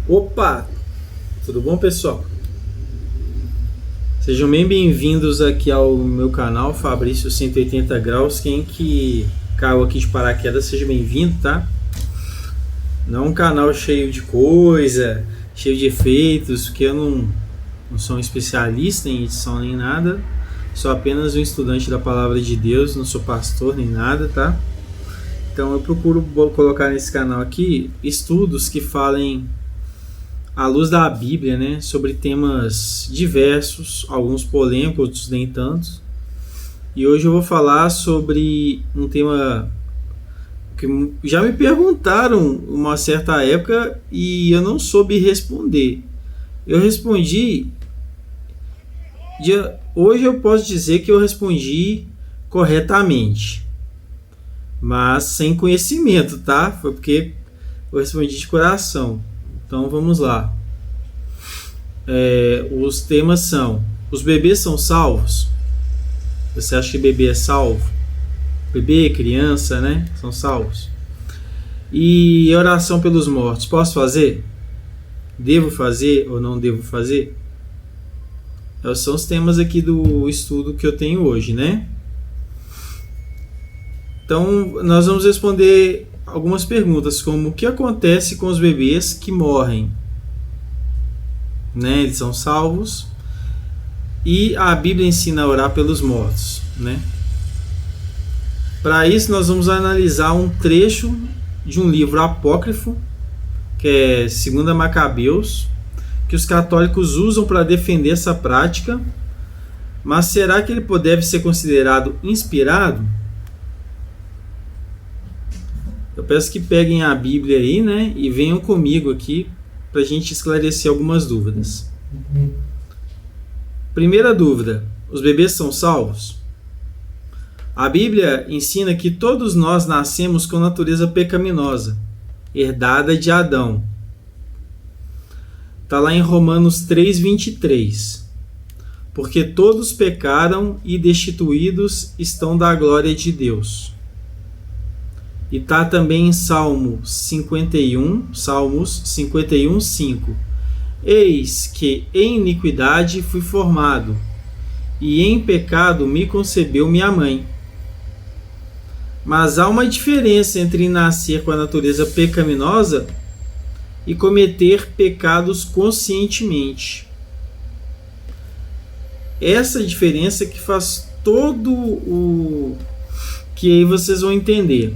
Opa, tudo bom, pessoal? Sejam bem bem-vindos aqui ao meu canal Fabrício 180 Graus. Quem que caiu aqui de paraquedas, seja bem-vindo, tá? Não é um canal cheio de coisa, cheio de efeitos, porque eu não sou um especialista em edição nem nada. Sou apenas um estudante da palavra de Deus, não sou pastor nem nada, tá? Então eu procuro colocar nesse canal aqui estudos que falem à luz da Bíblia, né, sobre temas diversos, alguns polêmicos, outros nem tantos. E hoje eu vou falar sobre um tema que já me perguntaram uma certa época e eu não soube responder. Eu respondi, hoje eu posso dizer que eu respondi corretamente, mas sem conhecimento, tá? Foi porque eu respondi de coração. Então vamos lá. Os temas são: os bebês são salvos? Você acha que bebê é salvo? Bebê, criança, né? São salvos. E oração pelos mortos, posso fazer? Devo fazer ou não devo fazer? Esses são os temas aqui do estudo que eu tenho hoje, né? Então nós vamos responder algumas perguntas, como: o que acontece com os bebês que morrem? Né? Eles são salvos? E a Bíblia ensina a orar pelos mortos, né? Para isso nós vamos analisar um trecho de um livro apócrifo, que é 2 Macabeus, que os católicos usam para defender essa prática. Mas será que ele deve ser considerado inspirado? Eu peço que peguem a Bíblia aí, né, e venham comigo aqui para a gente esclarecer algumas dúvidas. Primeira dúvida: os bebês são salvos? A Bíblia ensina que todos nós nascemos com natureza pecaminosa, herdada de Adão. Está lá em Romanos 3:23. Porque todos pecaram e destituídos estão da glória de Deus. E está também em Salmos 51:5. Eis que em iniquidade fui formado, e em pecado me concebeu minha mãe. Mas há uma diferença entre nascer com a natureza pecaminosa e cometer pecados conscientemente. Essa diferença que faz todo o que aí vocês vão entender.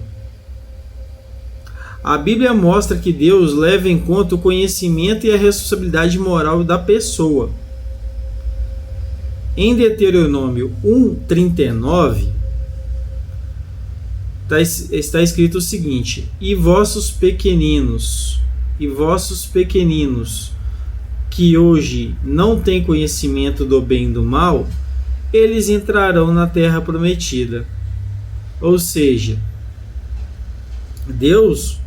A Bíblia mostra que Deus leva em conta o conhecimento e a responsabilidade moral da pessoa. Em Deuteronômio 1:39 está escrito o seguinte: e vossos pequeninos, que hoje não têm conhecimento do bem e do mal, eles entrarão na terra prometida. Ou seja, Deus,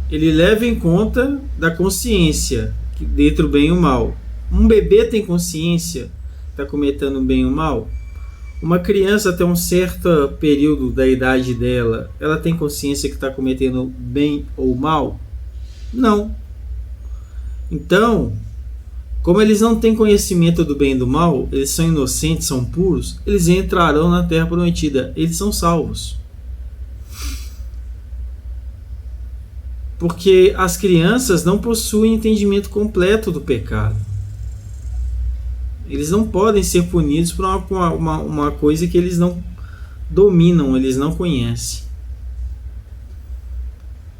ele leva em conta da consciência dentre o bem e o mal. Um bebê tem consciência, está cometendo o bem ou o mal? Uma criança até um certo período da idade dela, ela tem consciência que está cometendo bem ou mal? Não. Então, como eles não têm conhecimento do bem e do mal, eles são inocentes, são puros, eles entrarão na terra prometida, eles são salvos. Porque as crianças não possuem entendimento completo do pecado. Eles não podem ser punidos por uma coisa que eles não dominam, eles não conhecem.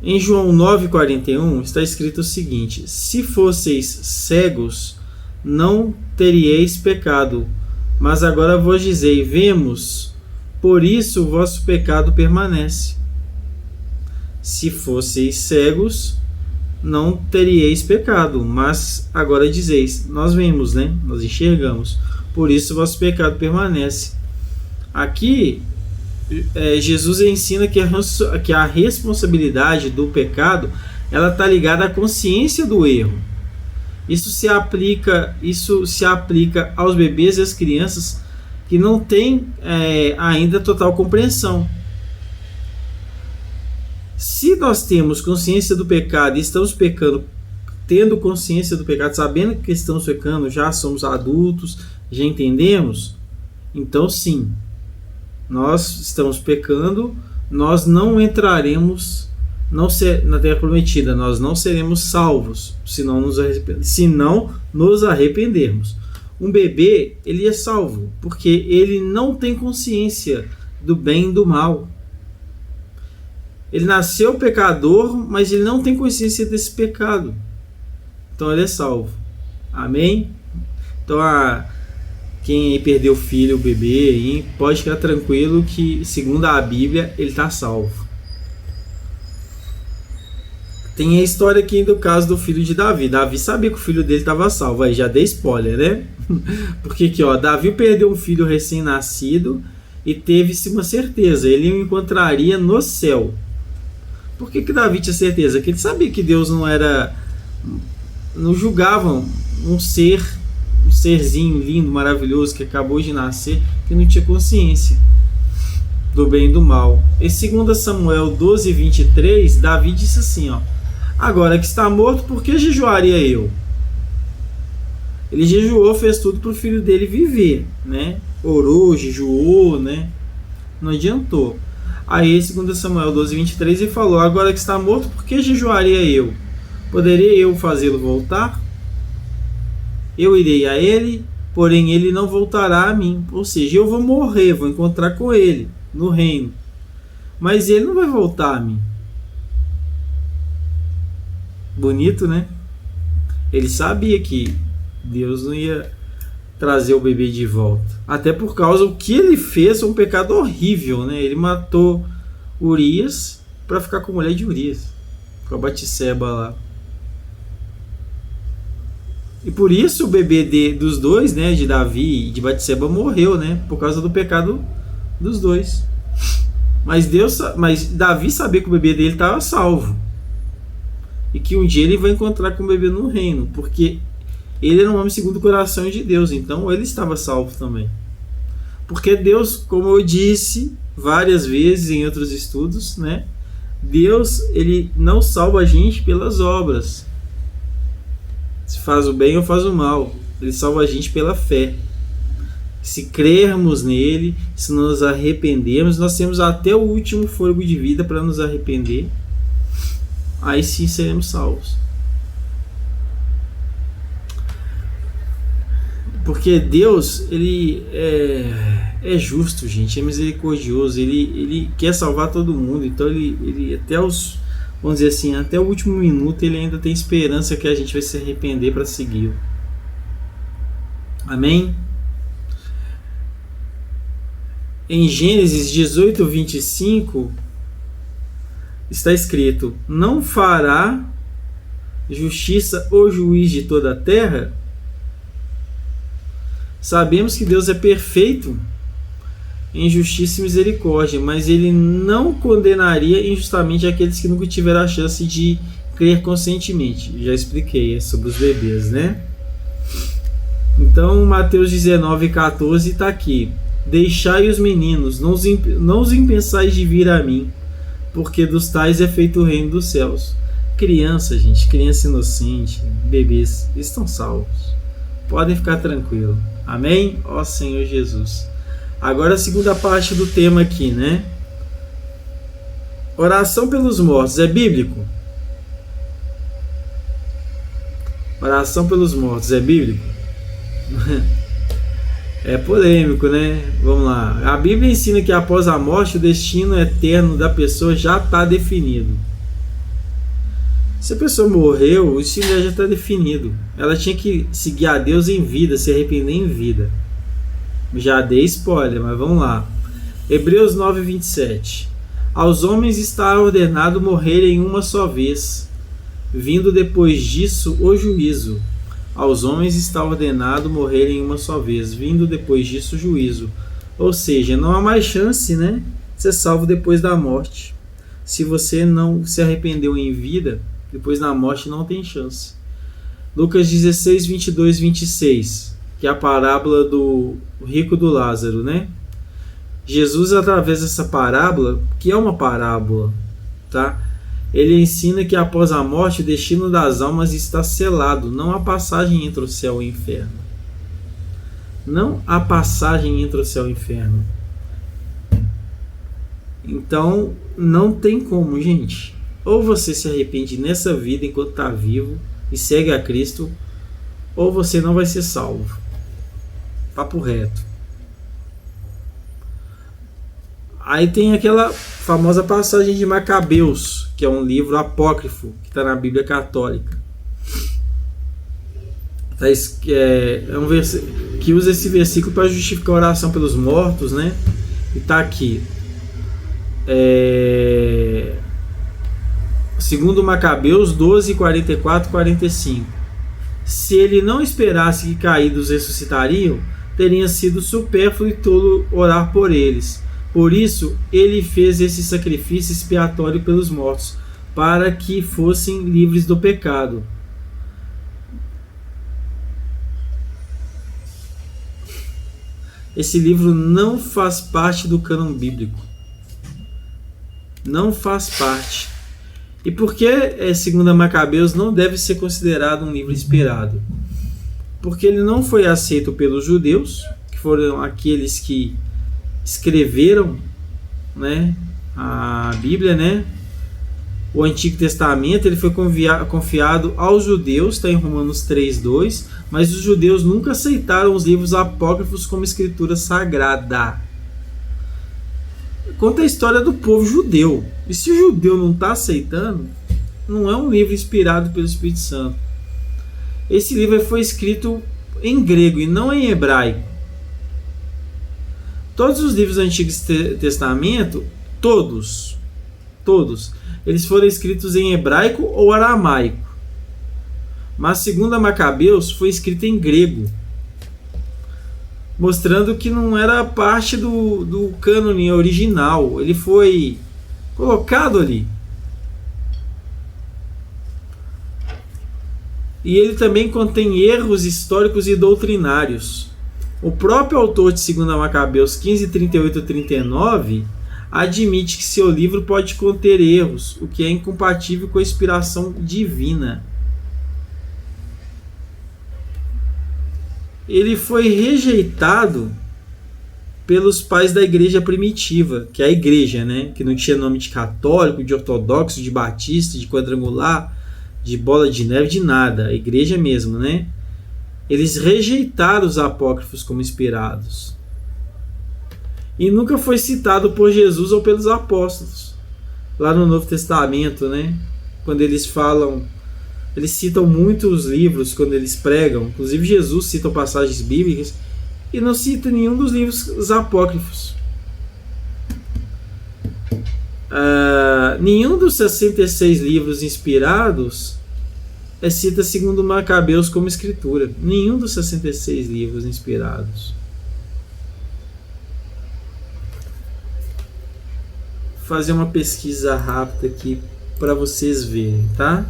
Em João 9:41 está escrito o seguinte: se fosseis cegos, não teríeis pecado, mas agora vos dizei: vemos, por isso o vosso pecado permanece. Se fosseis cegos, não teríeis pecado, mas agora dizeis: nós vemos, né? Nós enxergamos, por isso o vosso pecado permanece. Aqui Jesus ensina que a responsabilidade do pecado, ela está ligada à consciência do erro. Isso se aplica aos bebês e às crianças que não têm ainda total compreensão. Se nós temos consciência do pecado e estamos pecando tendo consciência do pecado, sabendo que estamos pecando, já somos adultos, já entendemos, então sim, nós estamos pecando, nós não entraremos na terra prometida, nós não seremos salvos se não nos arrependermos. Um bebê, ele é salvo porque ele não tem consciência do bem e do mal. Ele nasceu pecador, mas ele não tem consciência desse pecado. Então ele é salvo. Amém? Então quem aí perdeu o filho, o bebê, aí, pode ficar tranquilo que, segundo a Bíblia, ele está salvo. Tem a história aqui do caso do filho de Davi. Davi sabia que o filho dele estava salvo. Aí já dei spoiler, né? Porque aqui, ó, Davi perdeu um filho recém-nascido e teve-se uma certeza. Ele o encontraria no céu. Por que Davi tinha certeza? Porque ele sabia que Deus não julgava um serzinho lindo, maravilhoso, que acabou de nascer, que não tinha consciência do bem e do mal. Em 2 Samuel 12, 23, Davi disse assim, ó: agora que está morto, por que jejuaria eu? Ele jejuou, fez tudo para o filho dele viver, né? Orou, jejuou, né? Não adiantou. Aí, 2 Samuel 12, 23, ele falou: agora que está morto, por que jejuaria eu? Poderia eu fazê-lo voltar? Eu irei a ele, porém ele não voltará a mim. Ou seja, eu vou morrer, vou encontrar com ele no reino, mas ele não vai voltar a mim. Bonito, né? Ele sabia que Deus não ia trazer o bebê de volta, até por causa do que ele fez, um pecado horrível, né? Ele matou Urias para ficar com a mulher de Urias, com a Batseba lá. E por isso o bebê dos dois, né, de Davi e de Batseba, morreu, né, por causa do pecado dos dois. Mas Davi sabia que o bebê dele estava salvo e que um dia ele vai encontrar com o bebê no reino, porque ele era um homem segundo o coração de Deus, então ele estava salvo também. Porque Deus, como eu disse várias vezes em outros estudos, né, Deus, ele não salva a gente pelas obras, se faz o bem ou faz o mal. Ele salva a gente pela fé. Se crermos nele, se nos arrependermos, nós temos até o último fôlego de vida para nos arrepender, aí sim seremos salvos. Porque Deus, ele é justo, gente, é misericordioso, ele quer salvar todo mundo, então ele até os, vamos dizer assim, até o último minuto ele ainda tem esperança que a gente vai se arrepender para segui-lo. Amém? Em Gênesis 18, 25 está escrito: não fará justiça o juiz de toda a terra? Sabemos que Deus é perfeito em justiça e misericórdia, mas ele não condenaria injustamente aqueles que nunca tiveram a chance de crer conscientemente. Já expliquei sobre os bebês, né? Então, Mateus 19, 14 está aqui: deixai os meninos, não os impensais de vir a mim, porque dos tais é feito o reino dos céus. Criança, gente, criança inocente, bebês, estão salvos. Podem ficar tranquilos. Amém? Ó Senhor Jesus. Agora a segunda parte do tema aqui, né? Oração pelos mortos é bíblico? Oração pelos mortos é bíblico? É polêmico, né? Vamos lá. A Bíblia ensina que após a morte o destino eterno da pessoa já está definido. Se a pessoa morreu, o destino já está definido. Ela tinha que seguir a Deus em vida, se arrepender em vida. Já dei spoiler, mas vamos lá. Hebreus 9, 27. Aos homens está ordenado morrerem uma só vez, vindo depois disso o juízo. Aos homens está ordenado morrerem uma só vez, vindo depois disso o juízo. Ou seja, não há mais chance, né, de ser salvo depois da morte. Se você não se arrependeu em vida, depois da morte não tem chance. Lucas 16, 22, 26, que é a parábola do rico do Lázaro, né? Jesus, através dessa parábola, que é uma parábola, tá? Ele ensina que após a morte o destino das almas está selado, não há passagem entre o céu e o inferno. Não há passagem entre o céu e o inferno. Então, não tem como, gente. Ou você se arrepende nessa vida enquanto está vivo e segue a Cristo, ou você não vai ser salvo. Papo reto. Aí tem aquela famosa passagem de Macabeus, que é um livro apócrifo que está na Bíblia Católica. Que usa esse versículo para justificar a oração pelos mortos, né? E está aqui. Segundo Macabeus 12, 44 e 45. Se ele não esperasse que caídos ressuscitariam, teria sido supérfluo e tolo orar por eles. Por isso, ele fez esse sacrifício expiatório pelos mortos, para que fossem livres do pecado. Esse livro não faz parte do cânon bíblico. Não faz parte. E por que, segundo Macabeus, não deve ser considerado um livro inspirado? Porque ele não foi aceito pelos judeus, que foram aqueles que escreveram, né, a Bíblia, né? O Antigo Testamento ele foi confiado aos judeus, está em Romanos 3:2, mas os judeus nunca aceitaram os livros apócrifos como escritura sagrada. Conta a história do povo judeu. E se o judeu não está aceitando, não é um livro inspirado pelo Espírito Santo. Esse livro foi escrito em grego e não em hebraico. Todos os livros do Antigo Testamento, todos, eles foram escritos em hebraico ou aramaico. Mas segundo Macabeus, foi escrito em grego, mostrando que não era parte do cânone original. Ele foi colocado ali. E ele também contém erros históricos e doutrinários. O próprio autor de 2 Macabeus 15, 38 e 39 admite que seu livro pode conter erros, o que é incompatível com a inspiração divina. Ele foi rejeitado pelos pais da igreja primitiva, que é a igreja, né? Que não tinha nome de católico, de ortodoxo, de batista, de quadrangular, de bola de neve, de nada. A igreja mesmo, né? Eles rejeitaram os apócrifos como inspirados. E nunca foi citado por Jesus ou pelos apóstolos. Lá no Novo Testamento, né? Quando eles falam... Eles citam muitos livros quando eles pregam. Inclusive Jesus cita passagens bíblicas e não cita nenhum dos livros os apócrifos. Nenhum dos 66 livros inspirados cita segundo Macabeus como escritura. Nenhum dos 66 livros inspirados. Vou fazer uma pesquisa rápida aqui para vocês verem, tá?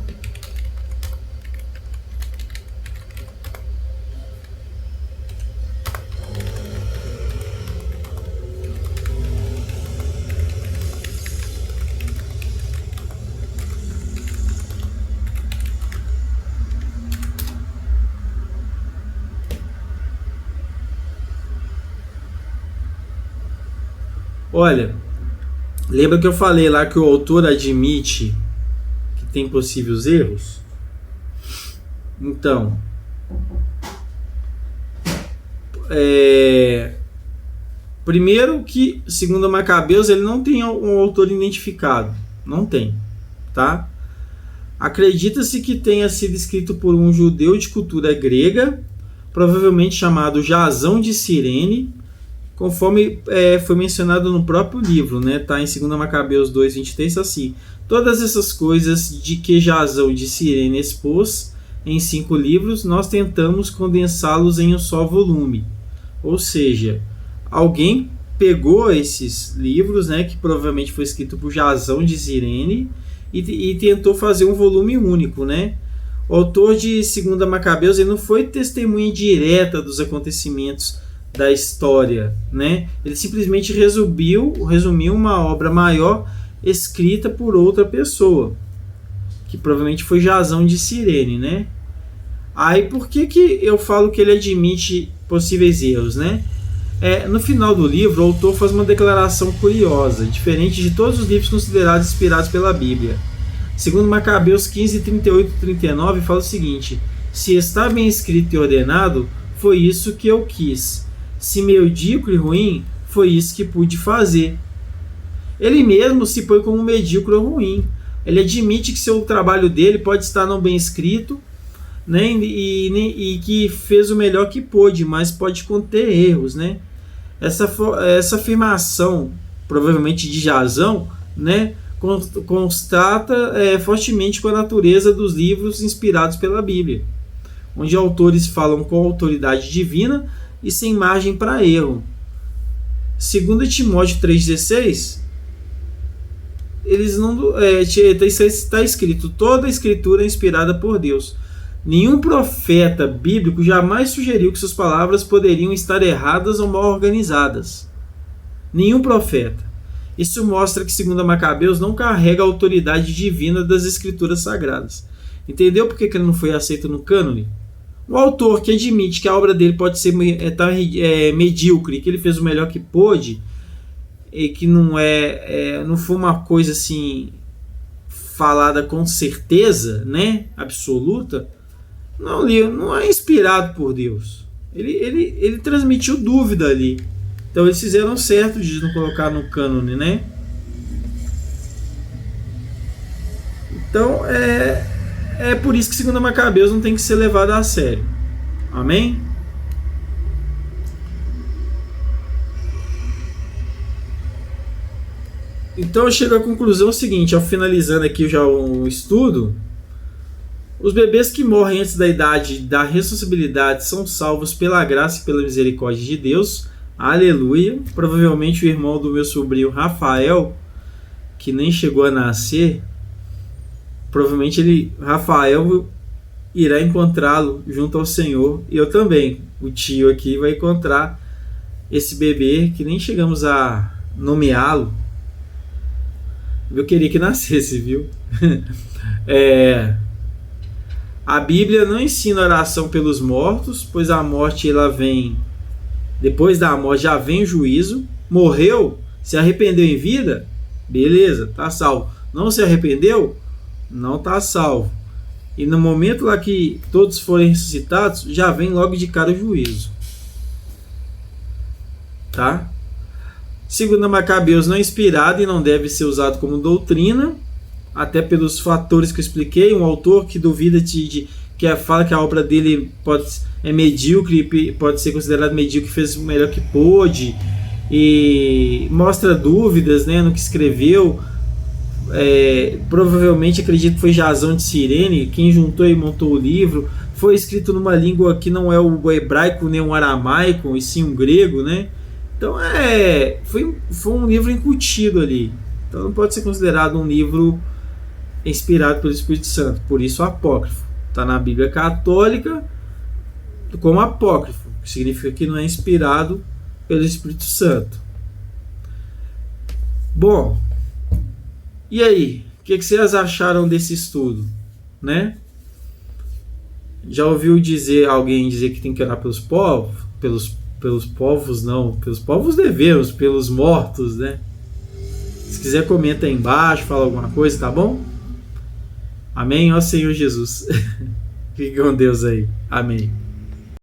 Olha, lembra que eu falei lá que o autor admite que tem possíveis erros? Então, primeiro que, segundo Macabeus, ele não tem um autor identificado. Não tem, tá? Acredita-se que tenha sido escrito por um judeu de cultura grega, provavelmente chamado Jasão de Cirene, conforme foi mencionado no próprio livro, né? Tá em 2 Macabeus 2:23, assim: todas essas coisas de que Jasão de Cirene expôs em 5 livros, nós tentamos condensá-los em um só volume. Ou seja, alguém pegou esses livros, né, que provavelmente foi escrito por Jasão de Cirene, e tentou fazer um volume único, né? O autor de 2 Macabeus ele não foi testemunha direta dos acontecimentos da história, né? Ele simplesmente resumiu uma obra maior escrita por outra pessoa. que provavelmente foi Jasão de Cirene, né? Aí por que eu falo que ele admite possíveis erros, né? No final do livro, o autor faz uma declaração curiosa, diferente de todos os livros considerados inspirados pela Bíblia. Segundo Macabeus 15, 38 e 39, fala o seguinte: se está bem escrito e ordenado, foi isso que eu quis. Se medíocre e ruim, foi isso que pude fazer. Ele mesmo se põe como medíocre ou ruim. Ele admite que seu trabalho dele pode estar não bem escrito, né, e que fez o melhor que pôde, mas pode conter erros, né? Essa afirmação, provavelmente de Jasão, né, constata fortemente com a natureza dos livros inspirados pela Bíblia, onde autores falam com autoridade divina e sem margem para erro. Segundo Timóteo 3,16, está escrito: toda a escritura é inspirada por Deus. Nenhum profeta bíblico jamais sugeriu que suas palavras poderiam estar erradas ou mal organizadas. Nenhum profeta. Isso mostra que, segundo Macabeus, não carrega a autoridade divina das escrituras sagradas. Entendeu por que ele não foi aceito no cânone? O autor que admite que a obra dele pode ser medíocre, que ele fez o melhor que pôde, e que não foi uma coisa assim falada com certeza, né, absoluta, não é inspirado por Deus. Ele transmitiu dúvida ali. Então eles fizeram certo de não colocar no cânone, né? Então é por isso que, segundo Macabeus, não tem que ser levado a sério. Amém? Então eu chego à conclusão seguinte, ao finalizando aqui já o estudo: os bebês que morrem antes da idade da responsabilidade são salvos pela graça e pela misericórdia de Deus. Aleluia. Provavelmente o irmão do meu sobrinho Rafael, que nem chegou a nascer, provavelmente Rafael irá encontrá-lo junto ao Senhor. E eu também, o tio aqui, vai encontrar esse bebê que nem chegamos a nomeá-lo. Eu queria que nascesse, viu? A Bíblia não ensina oração pelos mortos, pois a morte ela vem. Depois da morte já vem o juízo. Morreu, se arrependeu em vida, beleza, tá salvo. Não se arrependeu, não tá salvo. E no momento lá que todos forem ressuscitados, já vem logo de cara o juízo. Tá? Segundo Macabeus, não é inspirado e não deve ser usado como doutrina, até pelos fatores que eu expliquei. Um autor que duvida fala que a obra dele é medíocre, pode ser considerado medíocre, fez o melhor que pôde, e mostra dúvidas, né, no que escreveu. Provavelmente acredito que foi Jasão de Cirene quem juntou e montou o livro. Foi escrito numa língua que não é o hebraico nem o aramaico, e sim um grego, né? Então foi um livro incutido ali. Então não pode ser considerado um livro inspirado pelo Espírito Santo. Por isso apócrifo. Está na Bíblia Católica como apócrifo, que significa que não é inspirado pelo Espírito Santo. Bom, e aí? O que vocês acharam desse estudo? Né? Já ouviu alguém dizer que tem que orar pelos povos? Pelos povos não, pelos povos devemos, pelos mortos, né? Se quiser comenta aí embaixo, fala alguma coisa, tá bom? Amém? Ó Senhor Jesus. Fique com Deus aí. Amém.